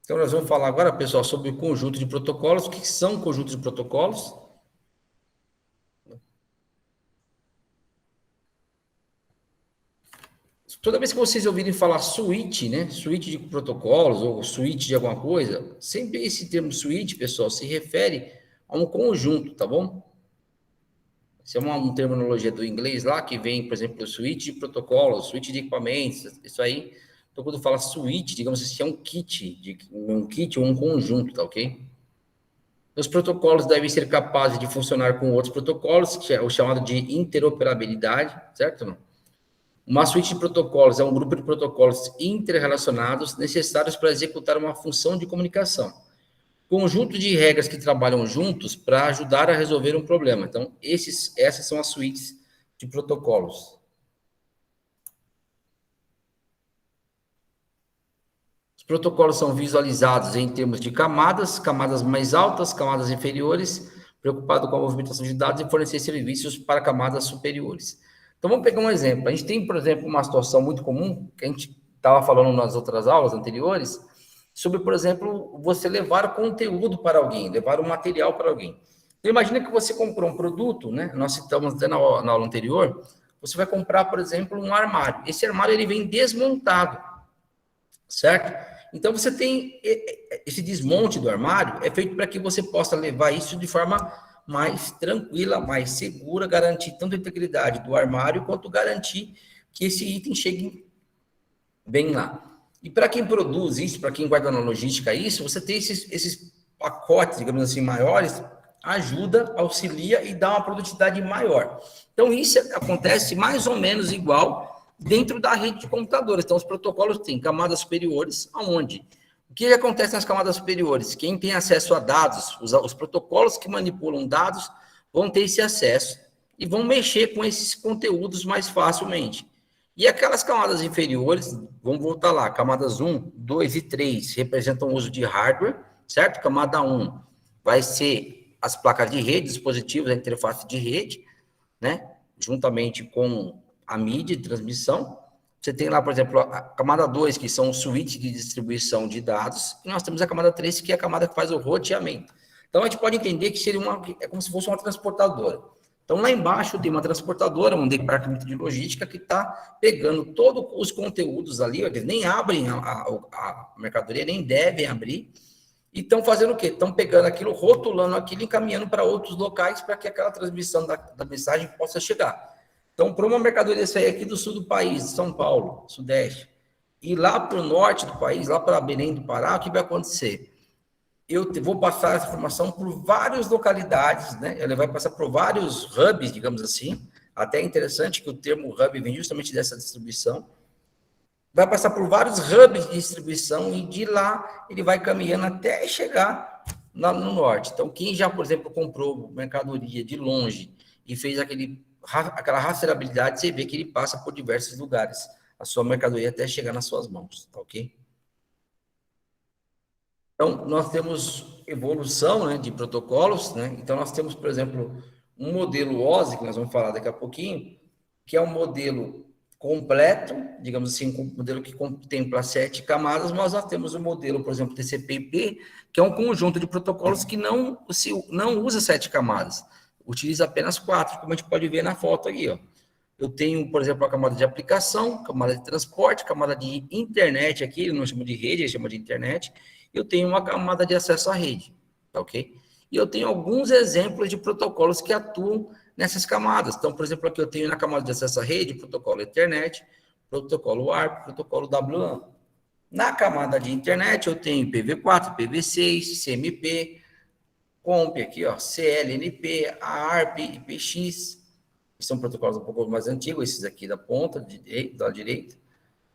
Então, nós vamos falar agora, pessoal, sobre o conjunto de protocolos. O que são conjuntos de protocolos? Toda vez que vocês ouvirem falar suíte, né? Suíte de protocolos ou suíte de alguma coisa, sempre esse termo suíte, pessoal, se refere a um conjunto, tá bom? Isso é uma terminologia do inglês lá, que vem, por exemplo, suíte de protocolos, suíte de equipamentos, isso aí. Então, quando fala suíte, digamos assim, é um kit ou um conjunto, tá ok? Os protocolos devem ser capazes de funcionar com outros protocolos, que é o chamado de interoperabilidade, certo? Não? Uma suíte de protocolos é um grupo de protocolos interrelacionados necessários para executar uma função de comunicação. Conjunto de regras que trabalham juntos para ajudar a resolver um problema. Então, essas são as suítes de protocolos. Os protocolos são visualizados em termos de camadas, camadas mais altas, camadas inferiores, preocupado com a movimentação de dados e fornecer serviços para camadas superiores. Então, vamos pegar um exemplo. A gente tem, por exemplo, uma situação muito comum, que a gente estava falando nas outras aulas anteriores, sobre, por exemplo, você levar conteúdo para alguém, levar um material para alguém. Então, imagina que você comprou um produto, né? Nós citamos até na aula anterior, você vai comprar, por exemplo, um armário. Esse armário, ele vem desmontado, certo? Então, você tem esse desmonte do armário, é feito para que você possa levar isso de forma mais tranquila, mais segura, garantir tanto a integridade do armário, quanto garantir que esse item chegue bem lá. E para quem produz isso, para quem guarda na logística isso, você tem esses pacotes, digamos assim, maiores, ajuda, auxilia e dá uma produtividade maior. Então, isso acontece mais ou menos igual dentro da rede de computadores. Então, os protocolos têm camadas superiores, aonde? O que acontece nas camadas superiores? Quem tem acesso a dados, os protocolos que manipulam dados, vão ter esse acesso e vão mexer com esses conteúdos mais facilmente. E aquelas camadas inferiores, vamos voltar lá, camadas 1, 2 e 3 representam o uso de hardware, certo? Camada 1 vai ser as placas de rede, dispositivos, a interface de rede, né? Juntamente com a mídia de transmissão. Você tem lá, por exemplo, a camada 2, que são os switches de distribuição de dados, e nós temos a camada 3, que é a camada que faz o roteamento. Então, a gente pode entender que seria é como se fosse uma transportadora. Então, lá embaixo tem uma transportadora, um departamento de logística que está pegando todos os conteúdos ali, eles nem abrem a mercadoria, nem devem abrir, e estão fazendo o quê? Estão pegando aquilo, rotulando aquilo, encaminhando para outros locais para que aquela transmissão da mensagem possa chegar. Então, para uma mercadoria sair aqui do sul do país, São Paulo, Sudeste, e lá para o norte do país, lá para Belém do Pará, o que vai acontecer? Eu vou passar essa informação por várias localidades, né? Ele vai passar por vários hubs, digamos assim. Até é interessante que o termo hub vem justamente dessa distribuição. Vai passar por vários hubs de distribuição e de lá ele vai caminhando até chegar no norte. Então, quem já, por exemplo, comprou mercadoria de longe e fez aquela rastreabilidade, você vê que ele passa por diversos lugares, a sua mercadoria até chegar nas suas mãos, tá ok? Então, nós temos evolução, né, de protocolos, né? Então, nós temos, por exemplo, um modelo OSI, que nós vamos falar daqui a pouquinho, que é um modelo completo, digamos assim, um modelo que contempla 7 camadas, mas nós temos o modelo, por exemplo, TCP/IP, que é um conjunto de protocolos que não usa 7 camadas, utiliza apenas 4, como a gente pode ver na foto aqui, ó. Eu tenho, por exemplo, a camada de aplicação, camada de transporte, camada de internet aqui, ele não chama de rede, ele chama de internet. Eu tenho uma camada de acesso à rede, tá ok? E eu tenho alguns exemplos de protocolos que atuam nessas camadas. Então, por exemplo, aqui eu tenho na camada de acesso à rede, protocolo Ethernet, protocolo WARP, protocolo WLAN. Na camada de internet, eu tenho IPv4, IPv6, CMP, COMP aqui, ó, CLNP, ARP, IPX, são protocolos um pouco mais antigos, esses aqui da ponta, da direita.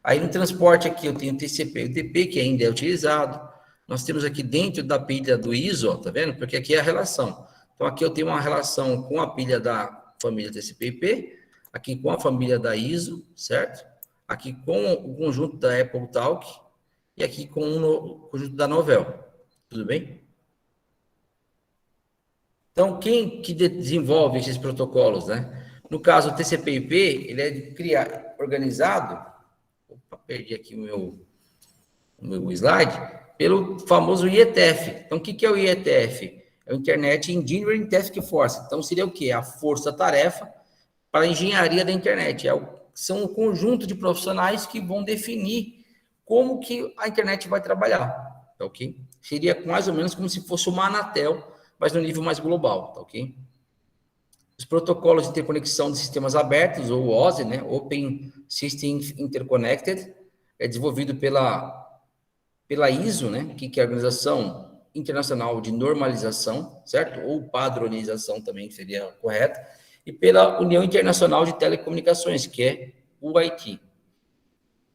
Aí no transporte aqui eu tenho TCP e UDP, que ainda é utilizado. Nós temos aqui dentro da pilha do ISO, ó, tá vendo? Porque aqui é a relação. Então aqui eu tenho uma relação com a pilha da família TCP/IP, aqui com a família da ISO, certo? Aqui com o conjunto da Apple Talk e aqui com o conjunto da Novell. Tudo bem? Então, quem que desenvolve esses protocolos, né? No caso, o TCP/IP, ele é organizado. Opa, perdi aqui o o slide, pelo famoso IETF. Então, o que é o IETF? É o Internet Engineering Task Force. Então, seria o quê? A força-tarefa para a engenharia da internet. São um conjunto de profissionais que vão definir como que a internet vai trabalhar, tá ok? Seria mais ou menos como se fosse uma Anatel, mas no nível mais global, tá ok? Os protocolos de interconexão de sistemas abertos, ou OSI, né? Open System Interconnected, é desenvolvido pela ISO, né? Que é a Organização Internacional de Normalização, certo? Ou padronização também seria correto, e pela União Internacional de Telecomunicações, que é o UIT.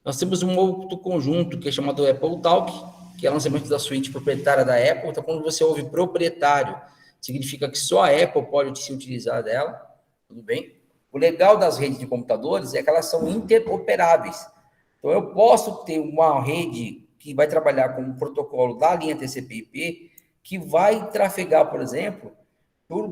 Nós temos um outro conjunto que é chamado Apple Talk, que é o lançamento da suíte proprietária da Apple. Então, quando você ouve proprietário, significa que só a Apple pode se utilizar dela, tudo bem? O legal das redes de computadores é que elas são interoperáveis. Então, eu posso ter uma rede que vai trabalhar com um protocolo da linha TCP/IP, que vai trafegar, por exemplo,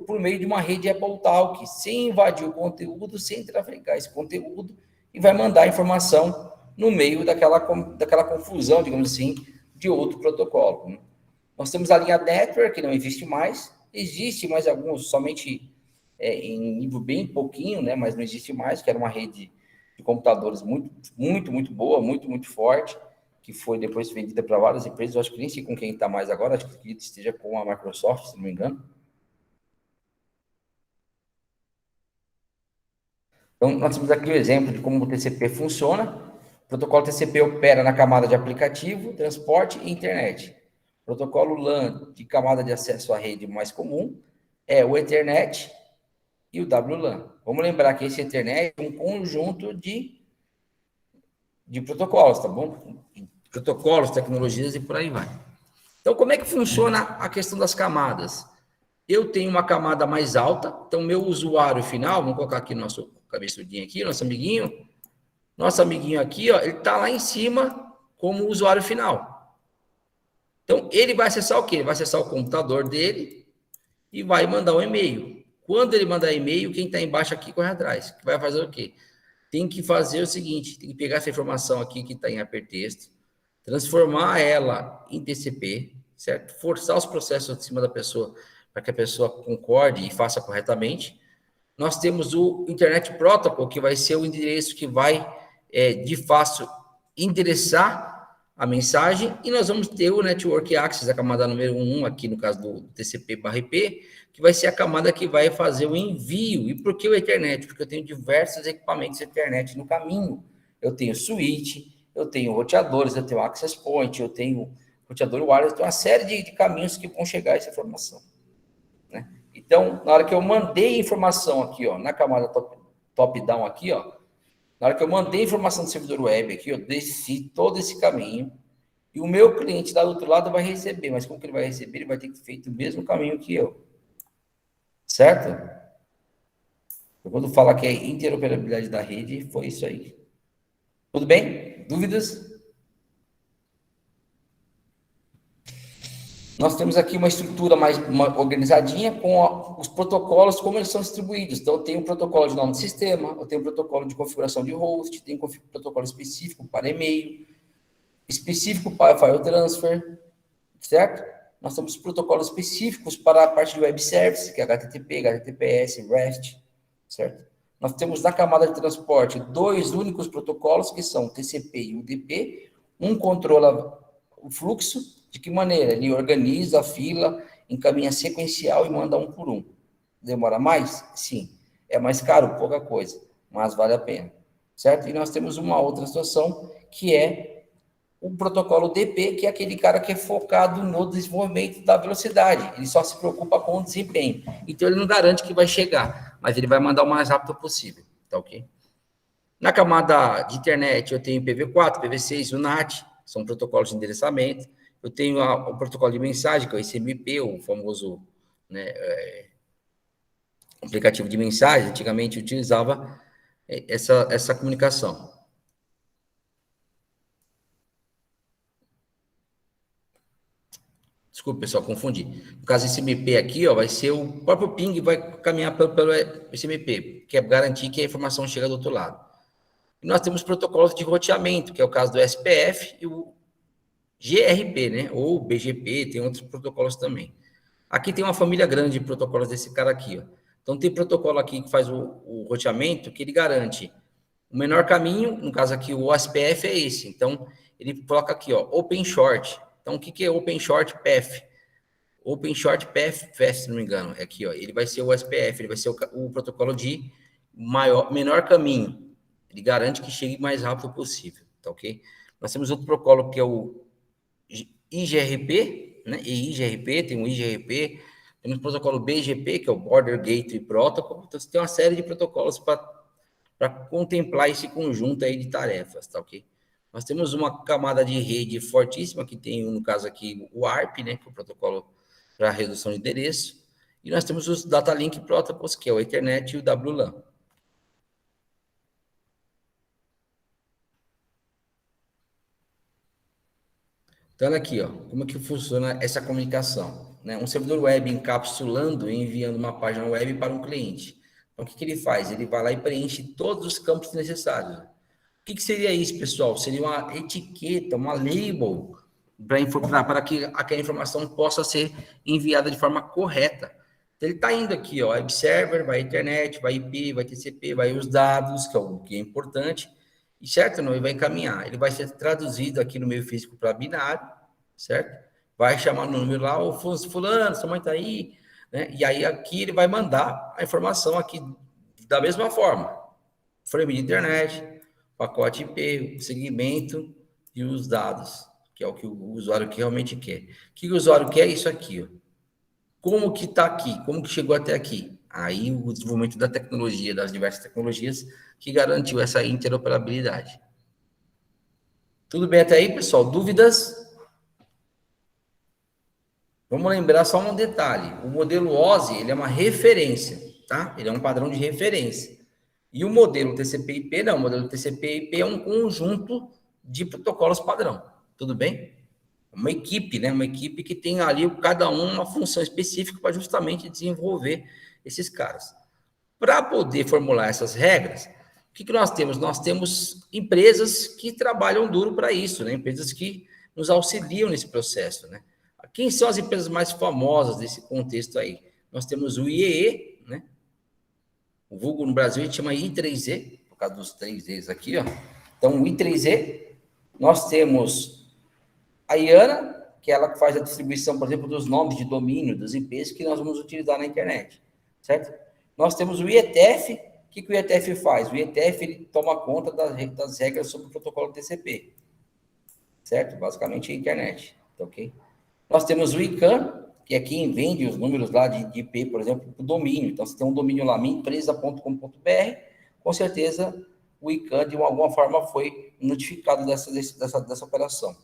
por meio de uma rede Apple Talk, sem invadir o conteúdo, sem trafegar esse conteúdo, e vai mandar a informação no meio daquela confusão, digamos assim, de outro protocolo. Né? Nós temos a linha Network, que não existe mais, existe mais alguns, somente em nível bem pouquinho, né, mas não existe mais, que era uma rede de computadores muito boa, muito forte, que foi depois vendida para várias empresas. Eu acho que nem sei com quem está mais agora, acho que esteja com a Microsoft, se não me engano. Então, nós temos aqui o exemplo de como o TCP funciona. O protocolo TCP opera na camada de aplicativo, transporte e internet. O protocolo LAN, de camada de acesso à rede mais comum, é o Ethernet e o WLAN. Vamos lembrar que esse Ethernet é um conjunto de protocolos, tá bom? Protocolos, tecnologias e por aí vai. Então, como é que funciona a questão das camadas? Eu tenho uma camada mais alta, então meu usuário final, vamos colocar aqui nosso cabeçudinho aqui, nosso amiguinho aqui, ó, ele está lá em cima como usuário final. Então, ele vai acessar o quê? Ele vai acessar o computador dele e vai mandar um e-mail. Quando ele mandar e-mail, quem está embaixo aqui corre atrás. Vai fazer o quê? Tem que fazer o seguinte, tem que pegar essa informação aqui que está em hipertexto, transformar ela em TCP, certo? Forçar os processos de cima da pessoa para que a pessoa concorde e faça corretamente. Nós temos o Internet Protocol, que vai ser o endereço que vai, de fácil, endereçar a mensagem, e nós vamos ter o Network Access, a camada número 1, aqui no caso do TCP/IP, que vai ser a camada que vai fazer o envio. E por que o Ethernet? Porque eu tenho diversos equipamentos Ethernet no caminho. Eu tenho switch, eu tenho roteadores, eu tenho access point, eu tenho roteador wireless, eu tenho uma série de caminhos que vão chegar a essa informação. Né? Então, na hora que eu mandei informação aqui, ó, na camada top-down aqui, ó, na hora que eu mandei informação do servidor web aqui, eu desci todo esse caminho e o meu cliente lá do outro lado vai receber, mas como que ele vai receber? Ele vai ter que ter feito o mesmo caminho que eu. Certo? Eu, quando falar que é interoperabilidade da rede, foi isso aí. Tudo bem? Dúvidas? Nós temos aqui uma estrutura mais organizadinha com os protocolos, como eles são distribuídos. Então, eu tenho um protocolo de nome de sistema, eu tenho um protocolo de configuração de host, tenho um protocolo específico para e-mail, específico para file transfer, certo? Nós temos protocolos específicos para a parte de web service, que é HTTP, HTTPS, REST, certo? Nós temos na camada de transporte 2 únicos protocolos, que são o TCP e o UDP. Um controla o fluxo. De que maneira? Ele organiza a fila, encaminha sequencial e manda um por um. Demora mais? Sim. É mais caro? Pouca coisa, mas vale a pena. Certo? E nós temos uma outra situação, que é o protocolo DP, que é aquele cara que é focado no desenvolvimento da velocidade. Ele só se preocupa com o desempenho. Então, ele não garante que vai chegar, mas ele vai mandar o mais rápido possível. Tá ok? Na camada de internet, eu tenho IPv4, IPv6, o NAT, são protocolos de endereçamento. Eu tenho o protocolo de mensagem, que é o ICMP, o famoso, né, aplicativo de mensagem. Antigamente utilizava essa comunicação. Desculpa, pessoal, confundi. No caso, ICMP aqui, ó, vai ser o próprio ping vai caminhar pelo ICMP, que é garantir que a informação chega do outro lado. E nós temos protocolos de roteamento, que é o caso do SPF e o GRP, né? Ou BGP, tem outros protocolos também. Aqui tem uma família grande de protocolos desse cara aqui, ó. Então, tem protocolo aqui que faz o roteamento, que ele garante o menor caminho, no caso aqui, o OSPF é esse. Então, ele coloca aqui, ó, Open Short. Então, o que que é Open Short Path? Open Short Path, se não me engano, é aqui, ó. Ele vai ser o OSPF, ele vai ser o protocolo de menor caminho. Ele garante que chegue mais rápido possível, tá ok? Nós temos outro protocolo que é o IGRP, né? IGRP, tem o IGRP, temos o protocolo BGP, que é o Border Gateway Protocol. Então, você tem uma série de protocolos para contemplar esse conjunto aí de tarefas, tá ok? Nós temos uma camada de rede fortíssima, que tem, no caso aqui, o ARP, né, que é o protocolo para redução de endereço, e nós temos os Data Link Protocols, que é o Ethernet e o WLAN. Então, olha aqui, ó, como é que funciona essa comunicação, né? Um servidor web encapsulando e enviando uma página web para um cliente. Então, o que que ele faz? Ele vai lá e preenche todos os campos necessários. O que que seria isso, pessoal? Seria uma etiqueta, uma label, para que aquela informação possa ser enviada de forma correta. Então, ele está indo aqui, ó, web server, vai internet, vai IP, vai TCP, vai os dados, que é o que é importante, e certo? Não, ele vai encaminhar. Ele vai ser traduzido aqui no meio físico para binário, certo? Vai chamar no número lá, o fulano, sua mãe está aí, né? E aí aqui ele vai mandar a informação aqui da mesma forma. Frame de internet, pacote IP, o segmento e os dados, que é o que o usuário que realmente quer. O que o usuário quer é isso aqui, ó. Como que está aqui? Como que chegou até aqui? Aí o desenvolvimento da tecnologia, das diversas tecnologias, que garantiu essa interoperabilidade. Tudo bem até aí, pessoal? Dúvidas? Vamos lembrar só um detalhe. O modelo OSI, ele é uma referência, tá? Ele é um padrão de referência. E o modelo TCP/IP, não. O modelo TCP/IP é um conjunto de protocolos padrão. Tudo bem? Uma equipe, né? Uma equipe que tem ali, cada um, uma função específica para justamente desenvolver esses caras. Para poder formular essas regras, o que nós temos? Nós temos empresas que trabalham duro para isso, né? Empresas que nos auxiliam nesse processo, né? Quem são as empresas mais famosas desse contexto aí? Nós temos o IEE, né? O vulgo no Brasil a gente chama I3E, por causa dos 3Es aqui, ó. Então, o I3E, nós temos a IANA, que é ela que faz a distribuição, por exemplo, dos nomes de domínio, dos IPs que nós vamos utilizar na internet, certo? Nós temos o IETF. O que o IETF faz? O IETF ele toma conta das regras sobre o protocolo TCP, certo? Basicamente a internet, tá ok? Nós temos o ICANN, que é quem vende os números lá de IP, por exemplo, para o domínio. Então, se tem um domínio lá, minhaempresa.com.br, com certeza o ICANN, de alguma forma, foi notificado dessa operação.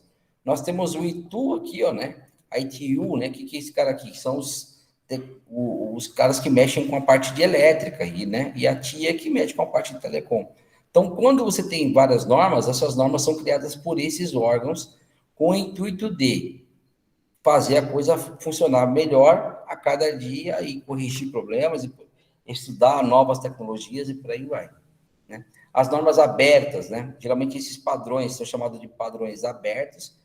Nós temos o ITU aqui, ó, né? A ITU, né? Que é esse cara aqui? São os caras que mexem com a parte de elétrica, né? E a TIA que mexe com a parte de telecom. Então, quando você tem várias normas, essas normas são criadas por esses órgãos com o intuito de fazer a coisa funcionar melhor a cada dia e corrigir problemas, e estudar novas tecnologias e por aí vai, né? As normas abertas, né? Geralmente esses padrões são chamados de padrões abertos.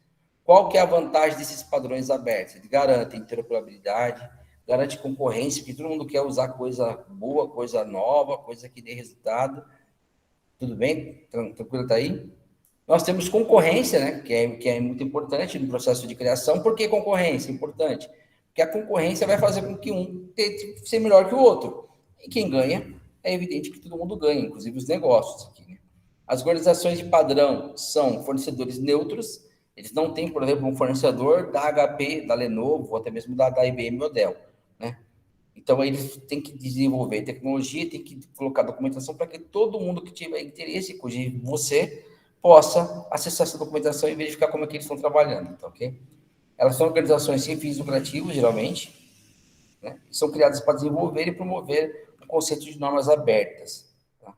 Qual que é a vantagem desses padrões abertos? Ele garante interoperabilidade, garante concorrência, porque todo mundo quer usar coisa boa, coisa nova, coisa que dê resultado. Tudo bem? Tranquilo, tá aí? Nós temos concorrência, né? Que é muito importante no processo de criação. Por que concorrência? Importante. Porque a concorrência vai fazer com que um tente ser melhor que o outro. E quem ganha, é evidente que todo mundo ganha, inclusive os negócios aqui, né? As organizações de padrão são fornecedores neutros. Eles não têm, por exemplo, um fornecedor da HP, da Lenovo, ou até mesmo da IBM ou Dell, né? Então, eles têm que desenvolver tecnologia, têm que colocar documentação para que todo mundo que tiver interesse, inclusive você, possa acessar essa documentação e verificar como é que eles estão trabalhando, tá ok? Elas são organizações sem fins lucrativos, geralmente, né? São criadas para desenvolver e promover o conceito de normas abertas. Tá?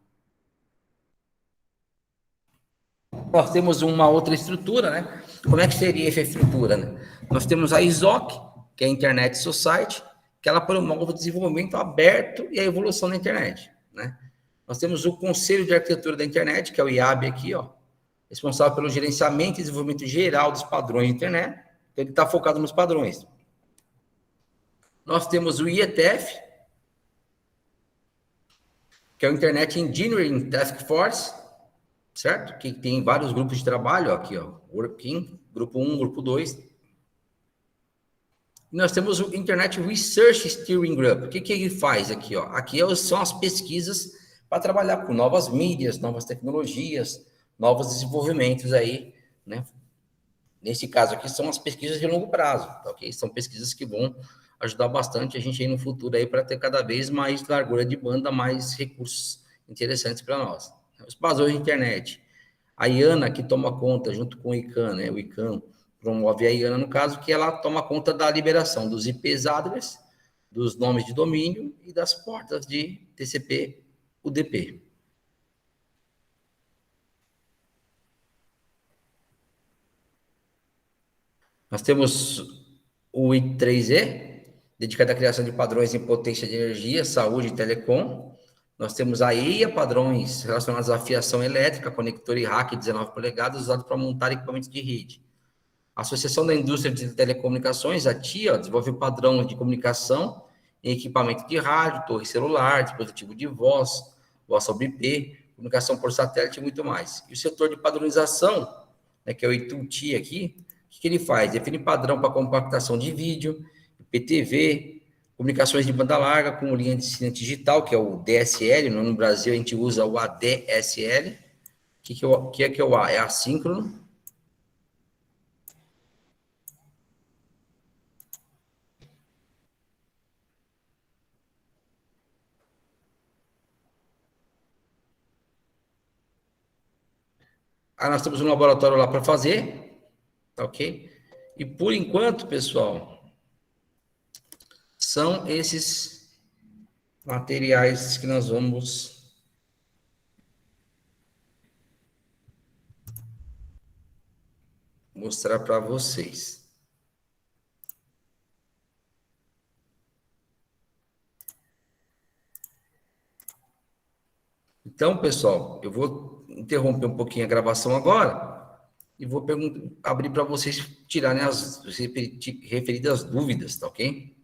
Nós temos uma outra estrutura, né? Como é que seria essa estrutura, né? Nós temos a ISOC, que é a Internet Society, que ela promove o desenvolvimento aberto e a evolução da internet, né? Nós temos o Conselho de Arquitetura da Internet, que é o IAB aqui, ó. responsável pelo gerenciamento e desenvolvimento geral dos padrões de internet. Então, ele está focado nos padrões. Nós temos o IETF, que é o Internet Engineering Task Force, certo? Que tem vários grupos de trabalho, aqui, ó, Working, grupo 1, grupo 2. E nós temos o Internet Research Steering Group. O que ele faz aqui, ó? Aqui são as pesquisas para trabalhar com novas mídias, novas tecnologias, novos desenvolvimentos aí, né? Nesse caso aqui, são as pesquisas de longo prazo, tá, ok? São pesquisas que vão ajudar bastante a gente aí no futuro aí para ter cada vez mais largura de banda, mais recursos interessantes para nós. Os padrões de internet. A IANA, que toma conta, junto com o ICANN, né? O ICANN promove a IANA, no caso, que ela toma conta da liberação dos IPs address, dos nomes de domínio e das portas de TCP/UDP. Nós temos o I3E, dedicado à criação de padrões em potência de energia, saúde e telecom. Nós temos a EIA, padrões relacionados à fiação elétrica, conector e rack de 19 polegadas, usado para montar equipamentos de rede. A Associação da Indústria de Telecomunicações, a TIA, desenvolve padrão de comunicação em equipamento de rádio, torre celular, dispositivo de voz, voz sobre IP, comunicação por satélite e muito mais. E o setor de padronização, né, que é o ITU-TI aqui, o que ele faz? Define padrão para compactação de vídeo, IPTV, comunicações de banda larga com linha de cinema digital, que é o DSL, no Brasil a gente usa o ADSL. O que é o A? É assíncrono. Aí nós temos um laboratório lá para fazer, tá ok? E por enquanto, pessoal, são esses materiais que nós vamos mostrar para vocês. Então, pessoal, eu vou interromper um pouquinho a gravação agora e vou abrir para vocês tirarem as referidas dúvidas, tá ok?